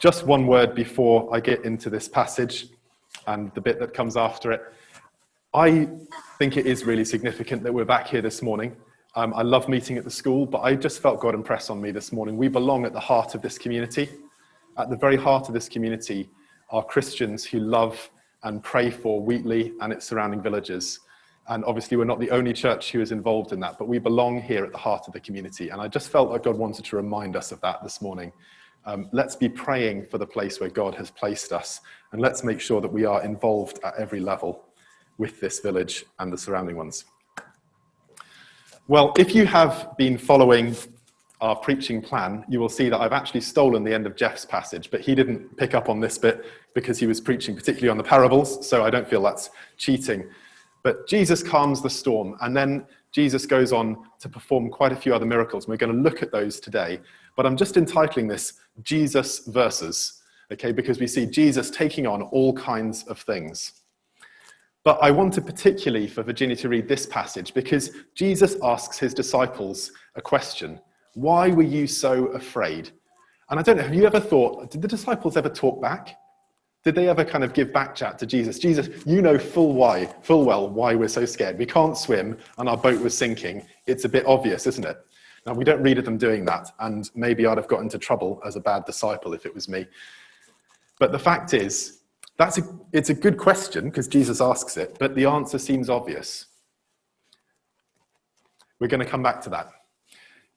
Just one word before I get into this passage and the bit that comes after it. I think it is really significant that we're back here this morning. I love meeting at the school, but I just felt God impress on me this morning. We belong at the heart of this community. At the very heart of this community are Christians who love and pray for Wheatley and its surrounding villages. And obviously we're not the only church who is involved in that, but we belong here at the heart of the community. And I just felt like God wanted to remind us of that this morning. Let's be praying for the place where God has placed us, and let's make sure that we are involved at every level with this village and the surrounding ones. Well, if you have been following our preaching plan, you will see that I've actually stolen the end of Jeff's passage, but he didn't pick up on this bit because he was preaching particularly on the parables, so I don't feel that's cheating. But Jesus calms the storm, and then Jesus goes on to perform quite a few other miracles. We're going to look at those today, but I'm just entitling this Jesus verses, okay, because we see Jesus taking on all kinds of things. But I wanted particularly for Virginia to read this passage because Jesus asks his disciples a question. Why were you so afraid? And I don't know, have you ever thought, did the disciples ever talk back? Did they ever kind of give back chat to Jesus? Jesus, you know full well why we're so scared. We can't swim and our boat was sinking. It's a bit obvious, isn't it? Now, we don't read of them doing that, and maybe I'd have got into trouble as a bad disciple if it was me. But the fact is, it's a good question because Jesus asks it, but the answer seems obvious. We're going to come back to that.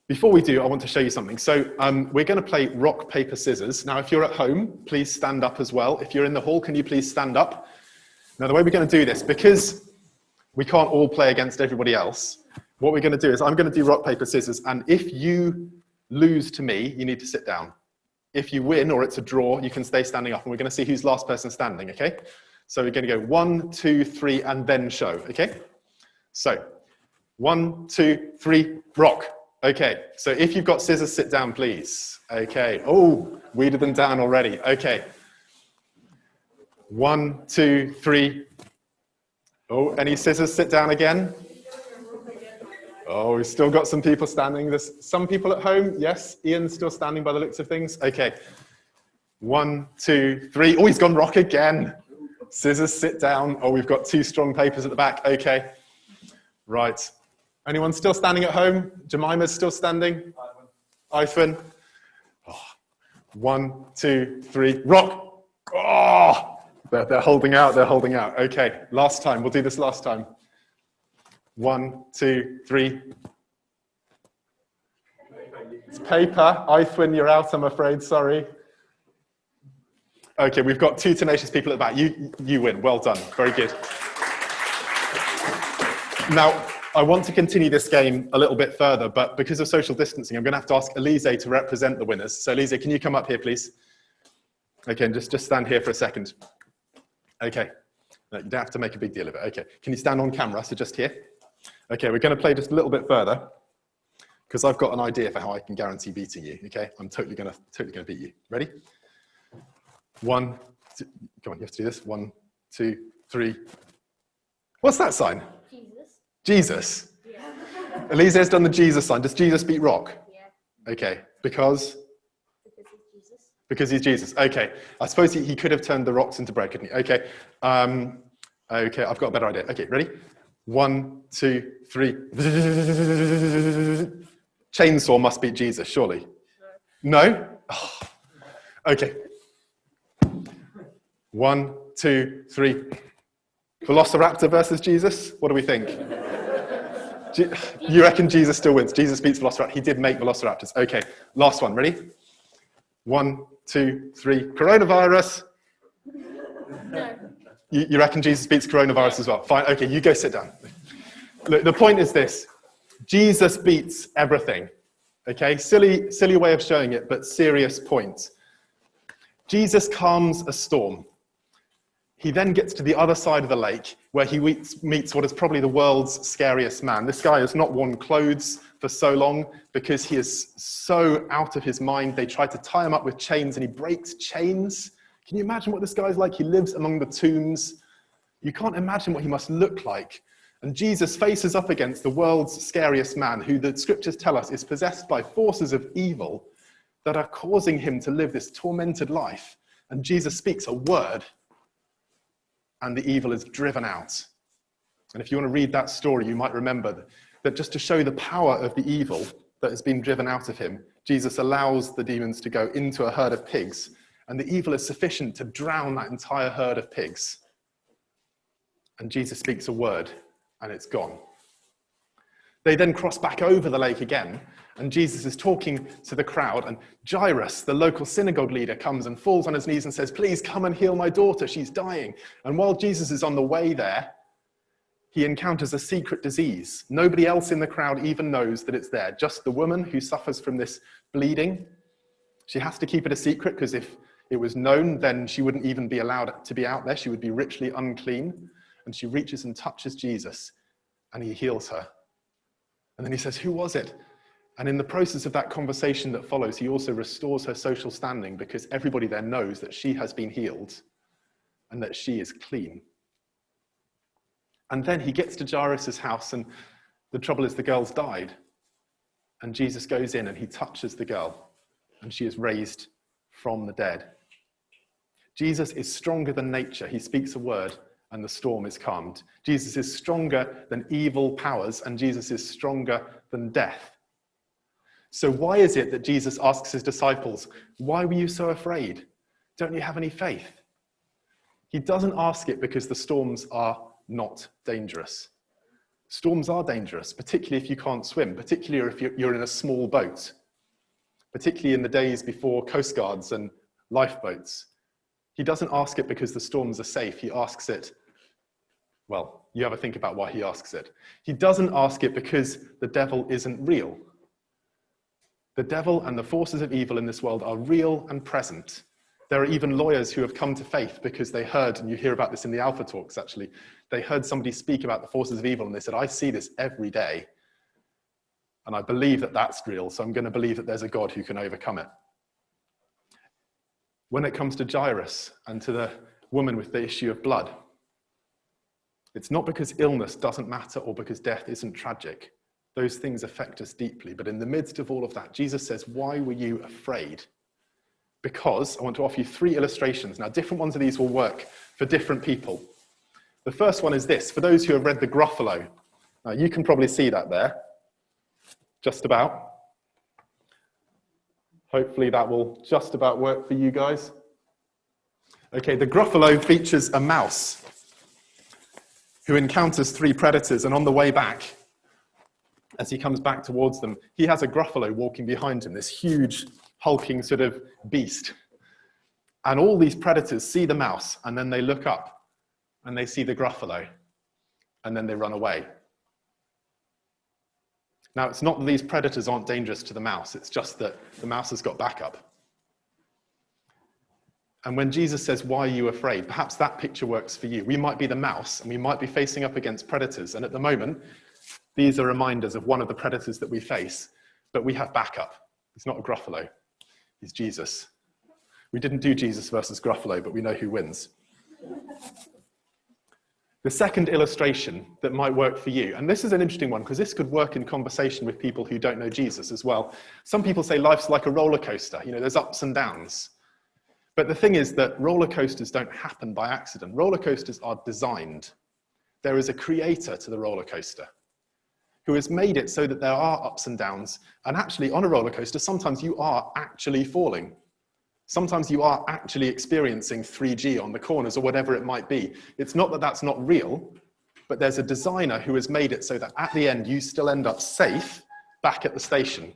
Before we do, I want to show you something. So we're going to play rock, paper, scissors. Now, if you're at home, please stand up as well. If you're in the hall, can you please stand up? Now, the way we're going to do this, because we can't all play against everybody else, what we're going to do is I'm going to do rock, paper, scissors, and if you lose to me, you need to sit down. If you win or it's a draw, you can stay standing up, and we're going to see who's last person standing, okay? So we're going to go 1, 2, 3, and then show, okay? So 1, 2, 3, rock. Okay, so if you've got scissors, sit down, please. Okay. Oh, weeded them down already. Okay. 1, 2, 3. Oh, any scissors? Sit down again. Oh, we've still got some people standing. There's some people at home. Yes, Ian's still standing by the looks of things. Okay. 1, 2, 3. Oh, he's gone rock again. Scissors, sit down. Oh, we've got 2 strong papers at the back. Okay. Right. Anyone still standing at home? Jemima's still standing? Ivan. Oh. 1, 2, 3. Rock. Oh, they're holding out. They're holding out. Okay. Last time. We'll do this last time. 1, 2, 3. It's paper. Ivan, you're out, I'm afraid. Sorry. Okay, we've got 2 tenacious people at the back. You win. Well done. Very good. Now, I want to continue this game a little bit further, but because of social distancing, I'm going to have to ask Elise to represent the winners. So Elise, can you come up here, please? Okay, and just stand here for a second. Okay. No, you don't have to make a big deal of it. Okay. Can you stand on camera? So just here. Okay, we're going to play just a little bit further because I've got an idea for how I can guarantee beating you. Okay, I'm totally going to beat you. Ready? 1, 2, come on, you have to do this. 1, 2, 3. What's that sign? Jesus. Yeah. Elise has done the Jesus sign. Does Jesus beat rock? Yeah. Okay, because? Because he's Jesus. Okay, I suppose he could have turned the rocks into bread, couldn't he? Okay, okay, I've got a better idea. Okay, ready? 1, 2, 3. Chainsaw must beat Jesus, surely. No? Oh. Okay. 1, 2, 3. Velociraptor versus Jesus? What do we think? You reckon Jesus still wins? Jesus beats Velociraptor. He did make Velociraptors. Okay, last one. Ready? 1, 2, 3. Coronavirus. No. You reckon Jesus beats coronavirus as well? Fine. Okay, you go sit down. Look, the point is this. Jesus beats everything. Okay, silly way of showing it, but serious point. Jesus calms a storm. He then gets to the other side of the lake where he meets what is probably the world's scariest man. This guy has not worn clothes for so long because he is so out of his mind. They try to tie him up with chains and he breaks chains. Can you imagine what this guy's like? He lives among the tombs. You can't imagine what he must look like. And Jesus faces up against the world's scariest man, who the scriptures tell us is possessed by forces of evil, that are causing him to live this tormented life. And Jesus speaks a word, and the evil is driven out. And if you want to read that story, you might remember that just to show the power of the evil that has been driven out of him, Jesus allows the demons to go into a herd of pigs, and the evil is sufficient to drown that entire herd of pigs. And Jesus speaks a word, and it's gone. They then cross back over the lake again, and Jesus is talking to the crowd, and Jairus, the local synagogue leader, comes and falls on his knees and says, "Please come and heal my daughter, she's dying." And while Jesus is on the way there, he encounters a secret disease. Nobody else in the crowd even knows that it's there, just the woman who suffers from this bleeding. She has to keep it a secret, because if it was known, then she wouldn't even be allowed to be out there. She would be ritually unclean. And she reaches and touches Jesus, and he heals her. And then he says, "Who was it?" And in the process of that conversation that follows, he also restores her social standing, because everybody there knows that she has been healed and that she is clean. And then he gets to Jairus' house, and the trouble is the girl's died. And Jesus goes in and he touches the girl, and she is raised from the dead. Jesus is stronger than nature. He speaks a word, and the storm is calmed. Jesus is stronger than evil powers, and Jesus is stronger than death. So why is it that Jesus asks his disciples, "Why were you so afraid? Don't you have any faith?" He doesn't ask it because the storms are not dangerous. Storms are dangerous, particularly if you can't swim, particularly if you're in a small boat, particularly in the days before coast guards and lifeboats. He doesn't ask it because the storms are safe. He asks it, well, you have a think about why he asks it. He doesn't ask it because the devil isn't real. The devil and the forces of evil in this world are real and present. There are even lawyers who have come to faith because they heard, and you hear about this in the Alpha Talks actually, they heard somebody speak about the forces of evil, and they said, "I see this every day, and I believe that that's real, so I'm going to believe that there's a God who can overcome it." When it comes to Jairus and to the woman with the issue of blood, it's not because illness doesn't matter or because death isn't tragic. Those things affect us deeply. But in the midst of all of that, Jesus says, "Why were you afraid?" Because I want to offer you 3 illustrations. Now, different ones of these will work for different people. The first one is this. For those who have read The Gruffalo, now you can probably see that there, just about. Hopefully that will just about work for you guys. Okay, The Gruffalo features a mouse who encounters 3 predators, and on the way back, as he comes back towards them, he has a Gruffalo walking behind him, this huge, hulking sort of beast. And all these predators see the mouse, and then they look up, and they see the Gruffalo, and then they run away. Now, it's not that these predators aren't dangerous to the mouse, it's just that the mouse has got backup. And when Jesus says, "Why are you afraid?" perhaps that picture works for you. We might be the mouse, and we might be facing up against predators, and at the moment, these are reminders of one of the predators that we face, but we have backup. It's not a Gruffalo, it's Jesus. We didn't do Jesus versus Gruffalo, but we know who wins. The second illustration that might work for you, and this is an interesting one because this could work in conversation with people who don't know Jesus as well. Some people say life's like a roller coaster. There's ups and downs. But the thing is that roller coasters don't happen by accident. Roller coasters are designed. There is a creator to the roller coaster who has made it so that there are ups and downs. And actually, on a roller coaster, sometimes you are actually falling. Sometimes you are actually experiencing 3G on the corners or whatever it might be. It's not that that's not real, but there's a designer who has made it so that at the end, you still end up safe back at the station.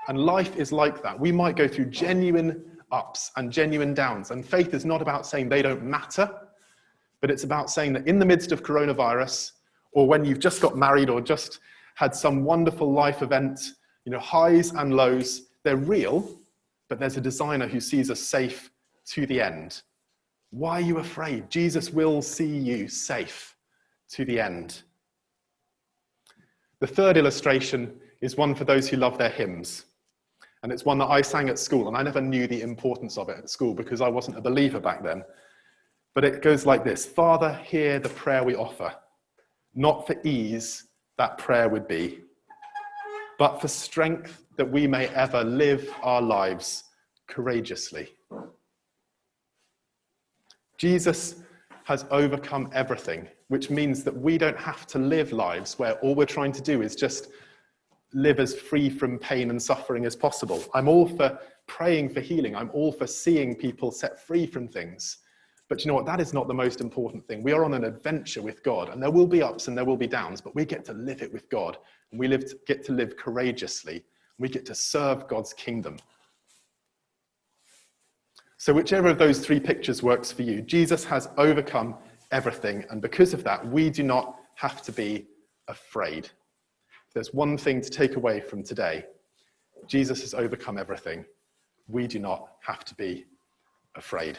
And life is like that. We might go through genuine ups and genuine downs. And faith is not about saying they don't matter, but it's about saying that in the midst of coronavirus, or when you've just got married or just had some wonderful life event, highs and lows, they're real, but there's a designer who sees us safe to the end. Why are you afraid? Jesus will see you safe to the end. The third illustration is one for those who love their hymns. And it's one that I sang at school, and I never knew the importance of it at school because I wasn't a believer back then. But it goes like this: "Father, hear the prayer we offer. Not for ease that prayer would be, but for strength that we may ever live our lives courageously. Jesus has overcome everything, which means that we don't have to live lives where all we're trying to do is just live as free from pain and suffering as possible. I'm all for praying for healing. I'm all for seeing people set free from things. But you know what? That is not the most important thing. We are on an adventure with God, and there will be ups and there will be downs, but we get to live it with God. And we get to live courageously. We get to serve God's kingdom. So whichever of those three pictures works for you, Jesus has overcome everything. And because of that, we do not have to be afraid. If there's one thing to take away from today, Jesus has overcome everything. We do not have to be afraid.